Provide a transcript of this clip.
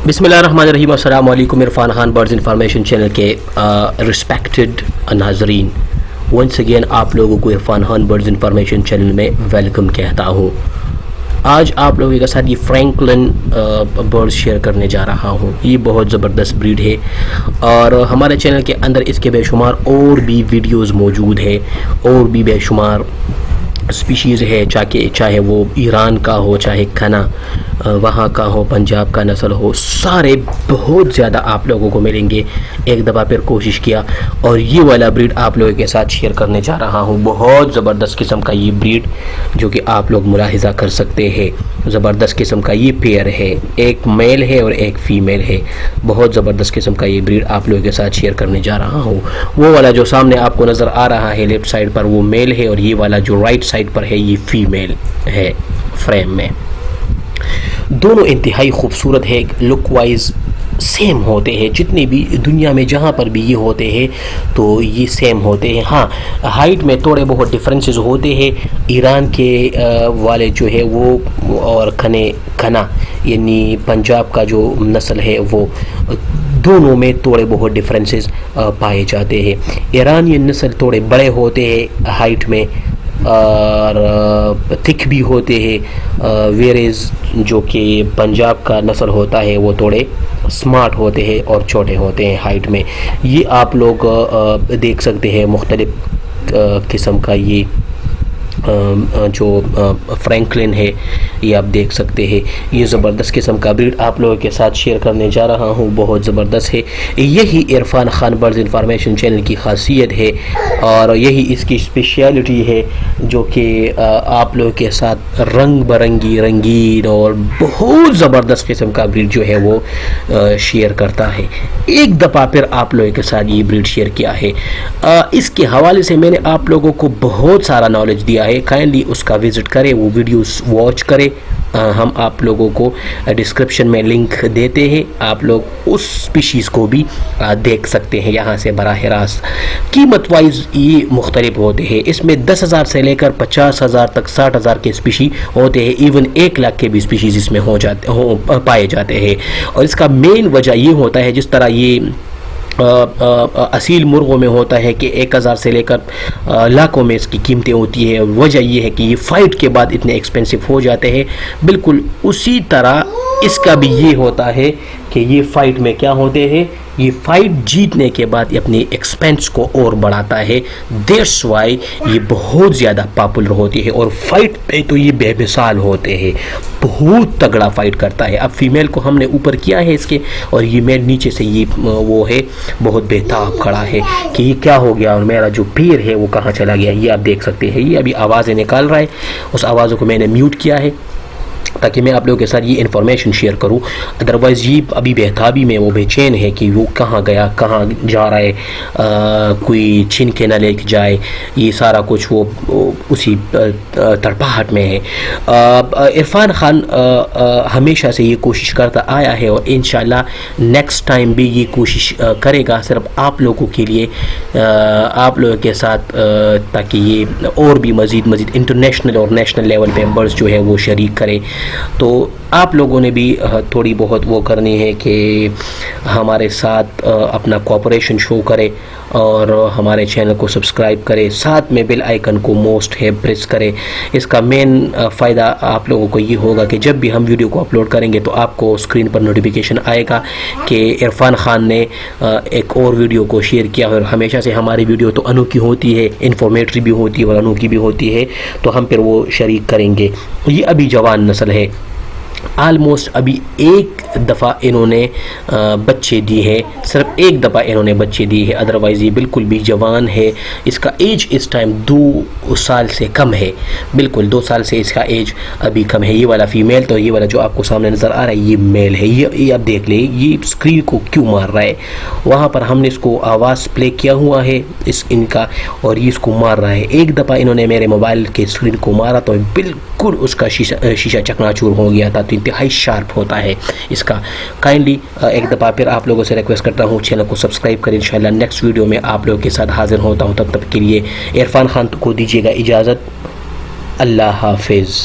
बिस्मिल्लाहिर्रहमानिर्रहीम। अस्सलाम वालेकुम। Irfan Khan birds information channel के रिस्पेक्टेड नाजरीन, वंस अगेन आप लोगों को Irfan Khan birds information channel में वेलकम कहता हूँ। आज आप लोगों के साथ ये फ्रैंकलिन बर्ड्स शेयर करने जा रहा हूँ। ये बहुत ज़बरदस्त ब्रीड है और हमारे चैनल के अंदर इसके बेशुमार और भी वीडियोस मौजूद है और भी बेशुमार स्पीशीज़ है, चाहे वो ईरान का हो, चाहे खना वहाँ का हो, पंजाब का नस्ल हो, सारे बहुत ज़्यादा आप लोगों को मिलेंगे। एक दफ़ा फिर कोशिश किया और ये वाला ब्रीड आप लोगों के साथ शेयर करने जा रहा हूँ। बहुत ज़बरदस्त किस्म का ये ब्रीड जो कि आप लोग मुलाहिज़ा कर सकते हैं। ज़बरदस्त किस्म का ये पेयर है, एक मेल है और एक फ़ीमेल है। बहुत ज़बरदस्त किस्म का ये ब्रीड आप लोगों के साथ शेयर करने जा रहा हूँ। वो वाला जो सामने आपको नज़र आ रहा है लेफ़्ट साइड पर, वो मेल है और ये वाला जो राइट साइड पर है ये फ़ीमेल है फ्रेम में। दोनों इंतहाई खूबसूरत है, लुक वाइज सेम होते हैं। जितने भी दुनिया में जहाँ पर भी ये होते हैं तो ये सेम होते हैं। हाँ, हाइट में थोड़े बहुत डिफरेंसेस होते हैं। ईरान के वाले जो है वो और खना यानी पंजाब का जो नस्ल है वो दोनों में थोड़े बहुत डिफरेंसेस पाए जाते हैं। ईरानियन नस्ल थोड़े बड़े होते हैं हाइट में और थिक भी होते हैं, वेरेज जो कि पंजाब का नस्ल होता है वो थोड़े स्मार्ट होते हैं और छोटे होते हैं हाइट में। ये आप लोग देख सकते हैं मुख्तलिफ किस्म का ये जो फ्रैंकलिन है, ये आप देख सकते हैं। ये ज़बरदस्त किस्म का ब्रीड आप लोगों के साथ शेयर करने जा रहा हूँ। बहुत ज़बरदस्त है। यही Irfan Khan birds information channel की खासियत है और यही इसकी स्पेशलिटी है जो कि आप लोगों के साथ रंग बरंगी रंगीन और बहुत ज़बरदस्त किस्म का ब्रीड जो है वो शेयर करता है। एक दफ़ा फिर आप लोगों के साथ ये ब्रीड शेयर किया है। इसके हवाले से मैंने आप लोगों को बहुत सारा नॉलेज दिया है। काइंडली उसका विज़िट करें, वो वीडियोस वॉच करें। हम आप लोगों को डिस्क्रिप्शन में लिंक देते हैं, आप लोग उस स्पीशीज़ को भी देख सकते हैं यहाँ से बराह रास्त। कीमत वाइज ये मुख्तलिफ होते हैं। इसमें 10,000 से लेकर 50,000 तक 60,000 के स्पीशी होते हैं। इवन 1 लाख के भी स्पीशीज़ इसमें पाए जाते हैं। और इसका मेन वजह ये होता है, जिस तरह ये असील मुर्गों में होता है कि 1,000 से लेकर लाखों में इसकी कीमतें होती है। वजह यह है कि ये फ़ाइट के बाद इतने एक्सपेंसिव हो जाते हैं। बिल्कुल उसी तरह इसका भी ये होता है कि ये फ़ाइट में क्या होते हैं, ये फ़ाइट जीतने के बाद ये अपनी एक्सपेंस को और बढ़ाता है। दैट्स वाई ये बहुत ज़्यादा पॉपुलर होती है और फ़ाइट पे तो ये बेमिसाल होते हैं, बहुत तगड़ा फ़ाइट करता है। अब फीमेल को हमने ऊपर किया है इसके और ये मेल नीचे से ये वो है बहुत बेताब खड़ा है कि ये क्या हो गया और मेरा जो पैर है वो कहाँ चला गया। ये आप देख सकते हैं, ये अभी आवाज़ें निकाल रहा है। उस आवाज़ों को मैंने म्यूट किया है ताकि मैं आप लोगों के साथ ये इन्फॉर्मेशन शेयर करूं। अदरवाइज़ ये अभी बेताबी में वो बेचैन है कि वो कहाँ गया, कहाँ जा रहा है, कोई छीन के ना ले जाए। ये सारा कुछ वो उसी तड़पाहट में है। इरफान खान हमेशा से ये कोशिश करता आया है और इंशाल्लाह नेक्स्ट टाइम भी ये कोशिश करेगा, सिर्फ आप लोगों के लिए, आप लोगों के साथ, ताकि ये और भी मज़ीद इंटरनेशनल और नेशनल लेवल पे बर्ड्स जो है वो शरीक करे। तो आप लोगों ने भी थोड़ी बहुत वो करनी है कि हमारे साथ अपना कोऑपरेशन शो करें और हमारे चैनल को सब्सक्राइब करें, साथ में बेल आइकन को मोस्ट है प्रेस करें। इसका मेन फ़ायदा आप लोगों को ये होगा कि जब भी हम वीडियो को अपलोड करेंगे तो आपको स्क्रीन पर नोटिफिकेशन आएगा कि इरफान खान ने एक और वीडियो को शेयर किया। और हमेशा से हमारी वीडियो तो अनोखी होती है, इन्फॉर्मेटिव भी होती है और अनोखी भी होती है, तो हम फिर वो शरीक करेंगे। ये अभी जवान नस्ल है, आलमोस्ट अभी एक दफ़ा इन्होंने बच्चे दी है, सिर्फ एक दफ़ा इन्होंने बच्चे दी है। अदरवाइज़ ये बिल्कुल भी जवान है। इसका एज इस टाइम 2 साल से कम है, बिल्कुल 2 साल से इसका एज अभी कम है। ये वाला फ़ीमेल, तो ये वाला जो आपको सामने नज़र आ रहा है ये मेल है। ये आप देख ले, ये स्क्रीन को क्यों मार रहा है। वहाँ पर हमने इसको आवाज़ प्ले किया हुआ है इनका और ये इसको मार रहा है। एक दफ़ा इन्होंने मेरे मोबाइल के स्क्रीन को मारा तो बिल्कुल उसका शीशा चकनाचूर हो गया था। तो इंतहाई शार्प होता है इसका। काइंडली एक दफ़ा फिर आप लोगों से रिक्वेस्ट करता हूँ चैनल को सब्सक्राइब करें। इंशाल्लाह नेक्स्ट वीडियो में आप लोगों के साथ हाजिर होता हूँ। तब तक के लिए इरफान खान को दीजिएगा इजाज़त। अल्लाह हाफिज़।